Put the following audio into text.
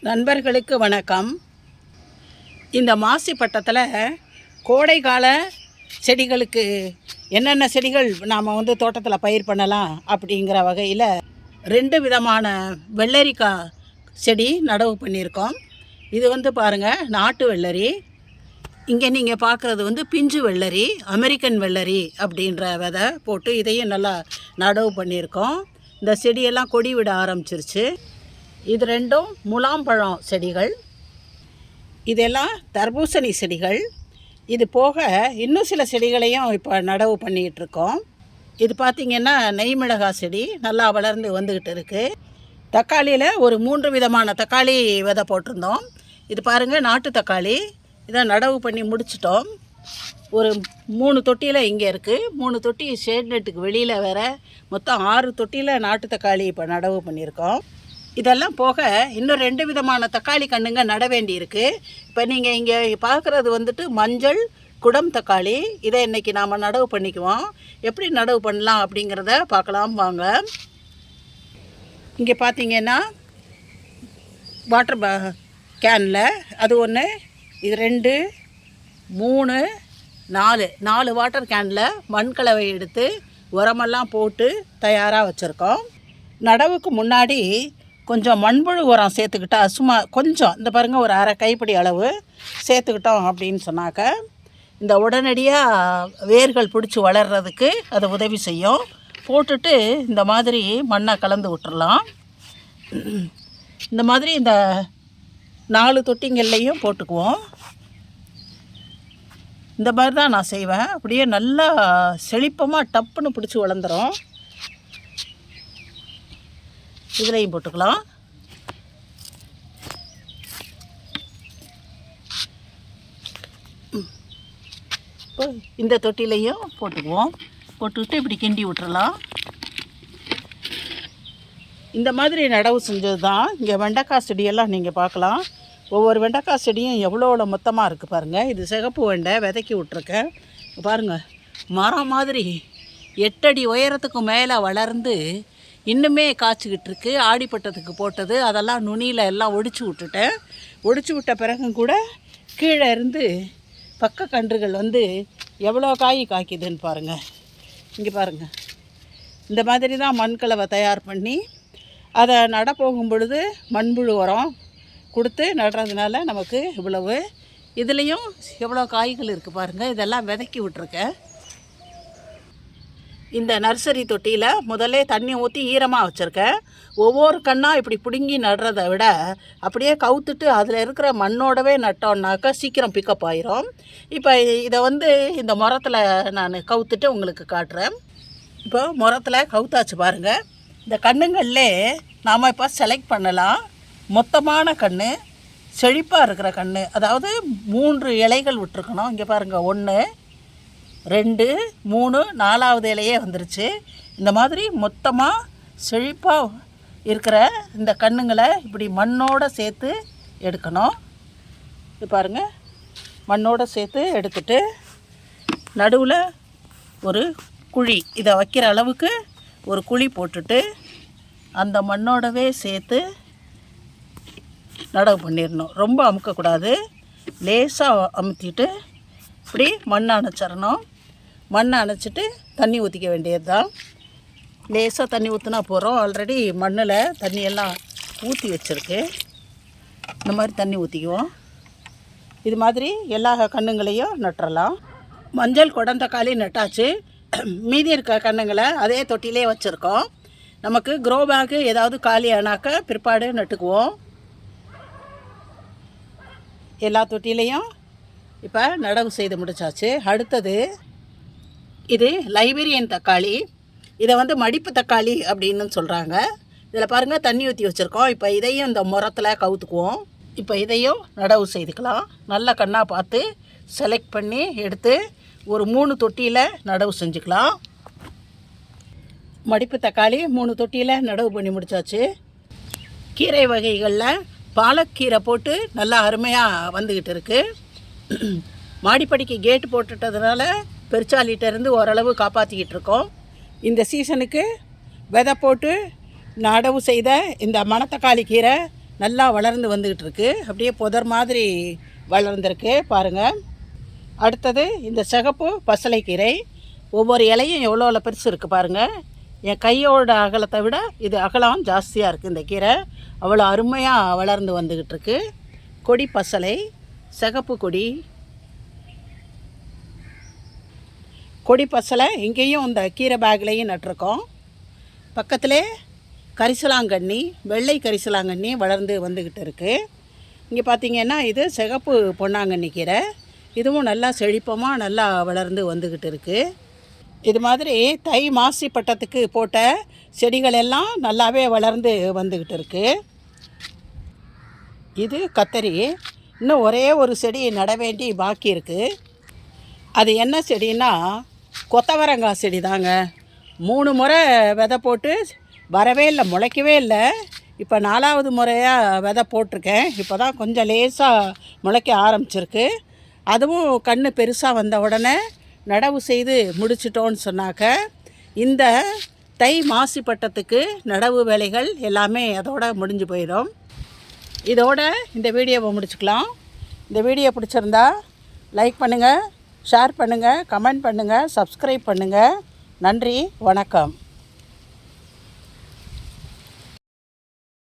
நண்பர்களுக்கு வணக்கம். இந்த மாசி பட்டத்தில் கோடைக்கால செடிகளுக்கு என்னென்ன செடிகள் நாம் தோட்டத்தில் பயிர் பண்ணலாம் அப்படிங்கிற வகையில் 2 விதமான வெள்ளரிக்காய் செடி நடவு பண்ணியிருக்கோம். இது பாருங்கள், நாட்டு வெள்ளரி. இங்கே நீங்கள் பார்க்குறது பிஞ்சு வெள்ளரி, அமெரிக்கன் வெள்ளரி அப்படின்ற விதை போட்டு இதையும் நல்லா நடவு பண்ணியிருக்கோம். இந்த செடியெல்லாம் கொடி விட ஆரம்பிச்சிருச்சு. இது 2ம் முலாம்பழம் செடிகள். இதெல்லாம் தர்பூசணி செடிகள். இது போக இன்னும் சில செடிகளையும் இப்போ நடவு பண்ணிகிட்ருக்கோம். இது பார்த்திங்கன்னா நெய் மிளகாய் செடி நல்லா வளர்ந்து வந்துக்கிட்டு இருக்குது. தக்காளியில் ஒரு 3 விதமான தக்காளி விதை போட்டிருந்தோம். இது பாருங்கள், நாட்டு தக்காளி. இதை நடவு பண்ணி முடிச்சிட்டோம். ஒரு 3 தொட்டியில் இங்கே இருக்குது. 3 தொட்டி ஷேட் நெட்டுக்கு வெளியில் வேறு. மொத்தம் 6 தொட்டியில் நாட்டு தக்காளி இப்போ நடவு பண்ணியிருக்கோம். இதெல்லாம் போக இன்னும் 2 விதமான தக்காளி கண்ணுங்க நட வேண்டி இருக்குது. இப்போ நீங்கள் இங்கே பார்க்குறது மஞ்சள் குடம் தக்காளி. இதை இன்றைக்கி நாம் நடவு பண்ணிக்குவோம். எப்படி நடவு பண்ணலாம் அப்படிங்கிறத பார்க்கலாம் வாங்க. இங்கே பார்த்தீங்கன்னா வாட்டர் கேனில் அது 1, இது 2, 3, 4 வாட்டர் கேனில் மண்கலவை எடுத்து உரமெல்லாம் போட்டு தயாராக வச்சுருக்கோம். நடவுக்கு முன்னாடி கொஞ்சம் மண்புழு உரம் சேர்த்துக்கிட்டா சும்மா கொஞ்சம், இந்த பாருங்கள், ஒரு அரை கைப்பிடி அளவு சேர்த்துக்கிட்டோம் அப்படின்னு சொன்னாக்க இந்த உடனடியாக வேர்கள் பிடிச்சி வளர்கிறதுக்கு அது உதவி செய்யும். போட்டுட்டு இந்த மாதிரி மண்ணை கலந்து விட்டுறலாம். இந்த மாதிரி இந்த 4 தொட்டிங்கள்லையும் போட்டுக்குவோம். இந்த மாதிரி தான் நான் செய்வேன். அப்படியே நல்லா செழிப்பமாக டப்புன்னு பிடிச்சி வளர்ந்துடும். இதுலையும் போட்டுக்கலாம். இப்போ இந்த தொட்டிலையும் போட்டுக்குவோம். போட்டுக்கிட்டு இப்படி கிண்டி விட்டுறலாம். இந்த மாதிரி நடவு செஞ்சது தான். இங்கே வெண்டைக்காய் செடியெல்லாம் நீங்கள் பார்க்கலாம். ஒவ்வொரு வெண்டைக்காய் செடியும் எவ்வளோ மொத்தமாக இருக்குது பாருங்கள். இது சிகப்பு வெண்டை விதைக்கி விட்ருக்கேன். பாருங்கள், மரம் மாதிரி 8 அடி உயரத்துக்கு மேலே வளர்ந்து இன்னுமே காய்ச்சிக்கிட்டு இருக்குது. ஆடிப்பட்டத்துக்கு போட்டது அதெல்லாம் நுனியில் எல்லாம் ஒடிச்சு விட்டுட்டேன். ஒடிச்சு விட்ட பிறகும் கூட கீழே இருந்து பக்க கன்றுகள் எவ்வளோ காய் காய்க்குதுன்னு பாருங்கள். இங்கே பாருங்கள், இந்த மாதிரி தான் மண்கலவை தயார் பண்ணி அதை நட போகும் பொழுது மண்புழு உரம் கொடுத்து நடுறதுனால நமக்கு இவ்வளவு. இதுலேயும் எவ்வளோ காய்கள் இருக்குது பாருங்கள். இதெல்லாம் விதைக்கி விட்டுருக்கேன். இந்த நர்சரி தொட்டியில் முதல்ல தண்ணி ஊற்றி ஈரமாக வச்சுருக்கேன். ஒவ்வொரு கண்ணாக இப்படி பிடுங்கி நடுறதை விட அப்படியே கவுத்துட்டு அதில் இருக்கிற மண்ணோடவே நட்டோன்னாக்கா சீக்கிரம் பிக்கப் ஆயிரும். இப்போ இதை இந்த முறத்தில் நான் கவுத்துட்டு உங்களுக்கு காட்டுறேன். இப்போ முறத்தில் கவுத்தாச்சு பாருங்கள். இந்த கண்ணுங்கள்லே நாம் இப்போ செலக்ட் பண்ணலாம். மொத்தமான கன்று, செழிப்பாக இருக்கிற கன்று, அதாவது 3 இலைகள் விட்டுருக்கணும். இங்கே பாருங்கள், 1, 2, 3, 4வது இலையே வந்துருச்சு. இந்த மாதிரி மொத்தமாக செழிப்பாக இருக்கிற இந்த கண்ணுங்களை இப்படி மண்ணோடு சேர்த்து எடுக்கணும். இது பாருங்கள், மண்ணோடு சேர்த்து எடுத்துட்டு நடுவில் ஒரு குழி, இதை வைக்கிற அளவுக்கு ஒரு குழி போட்டுட்டு அந்த மண்ணோடவே சேர்த்து நடவு பண்ணிடணும். ரொம்ப அமுக்கக்கூடாது. லேசாக அமுத்திட்டு இப்படி மண்ணை அணைச்சிடணும். மண்ணை அணைச்சிட்டு தண்ணி ஊற்றிக்க வேண்டியது தான். லேசாக தண்ணி ஊற்றினா போகிறோம். ஆல்ரெடி மண்ணில் தண்ணியெல்லாம் ஊற்றி வச்சுருக்கு. இந்த மாதிரி தண்ணி ஊற்றிக்குவோம். இது மாதிரி எல்லா கண்ணுங்களையும் நட்டுறலாம். மஞ்சள் குடந்தக்காளி நட்டாச்சு. மீதி இருக்க கண்ணுங்களை அதே தொட்டிலே வச்சுருக்கோம். நமக்கு க்ரோ பேக்கு ஏதாவது காலி ஆனாக்க பிற்பாடு நட்டுக்குவோம். எல்லா தொட்டிலையும் இப்போ நடவு செய்து முடிச்சாச்சு. அடுத்தது இது லைபீரியன் தக்காளி. இதை மடிப்பு தக்காளி அப்படின்னு சொல்கிறாங்க. இதில் பாருங்கள், தண்ணி ஊற்றி வச்சுருக்கோம். இப்போ இதையும் இந்த முறத்தில் கவுத்துக்குவோம். இப்போ இதையும் நடவு செய்துக்கலாம். நல்ல கண்ணாக பார்த்து செலக்ட் பண்ணி எடுத்து ஒரு 3 தொட்டியில் நடவு செஞ்சுக்கலாம். மடிப்பு தக்காளி 3 தொட்டியில் நடவு பண்ணி முடித்தாச்சு. கீரை வகைகளில் பாலக்கீரை போட்டு நல்லா அருமையாக வந்துக்கிட்டு இருக்குது. மாடிப்படிக்கு கேட்டு போட்டுட்டதுனால பெருச்சாலிகிட்டேருந்து ஓரளவு காப்பாற்றிக்கிட்டு இருக்கோம். இந்த சீசனுக்கு விதை போட்டு நடவு செய்த இந்த மணத்தக்காளி கீரை நல்லா வளர்ந்து வந்துக்கிட்டு இருக்கு. அப்படியே புதர் மாதிரி வளர்ந்துருக்கு பாருங்கள். அடுத்தது இந்த சிகப்பு பசலைக்கீரை. ஒவ்வொரு இலையும் எவ்வளோ பெருசு இருக்குது பாருங்கள். என் கையோட அகலத்தை விட இது அகலம் ஜாஸ்தியாக இருக்குது. இந்த கீரை அவ்வளோ அருமையாக வளர்ந்து வந்துக்கிட்டு இருக்கு. கொடி பசலை, சிகப்பு கொடி, கொடி பசலை இங்கேயும் இந்த கீரை பேக்லேயும் நட்டிருக்கோம். பக்கத்தில் கரிசலாங்கண்ணி, வெள்ளை கரிசலாங்கண்ணி வளர்ந்து வந்துக்கிட்டு இருக்குது. இங்கே பார்த்திங்கன்னா இது சிகப்பு பொன்னாங்கண்ணி கீரை. இதுவும் நல்லா செழிப்பமாக நல்லா வளர்ந்து வந்துக்கிட்டு இருக்குது. இது மாதிரி தை மாசி பட்டத்துக்கு போட்ட செடிகள் எல்லாம் நல்லாவே வளர்ந்து வந்துக்கிட்டு இருக்குது. இது கத்தரி. இன்னும் ஒரே ஒரு செடி நட வேண்டி பாக்கி இருக்குது. அது என்ன செடின்னா கொத்தவரங்காய் செடி தாங்க. 3 முறை விதை போட்டு வரவே இல்லை, முளைக்கவே இல்லை. இப்போ 4வது முறையாக விதை போட்டிருக்கேன். இப்போ தான் கொஞ்சம் லேசாக முளைக்க ஆரம்பிச்சிருக்கு. அதுவும் கன்று பெருசாக வந்த உடனே நடவு செய்து முடிச்சிட்டோன்னு சொன்னாக்க இந்த தை மாசி பட்டத்துக்கு நடவு வேலைகள் எல்லாமே அதோட முடிஞ்சு போயிடும். இதோட இந்த வீடியோவை முடிச்சுக்கலாம். இந்த வீடியோ பிடிச்சிருந்தா லைக் பண்ணுங்கள், ஷேர் பண்ணுங்கள், கமெண்ட் பண்ணுங்கள், சப்ஸ்கிரைப் பண்ணுங்கள். நன்றி, வணக்கம்.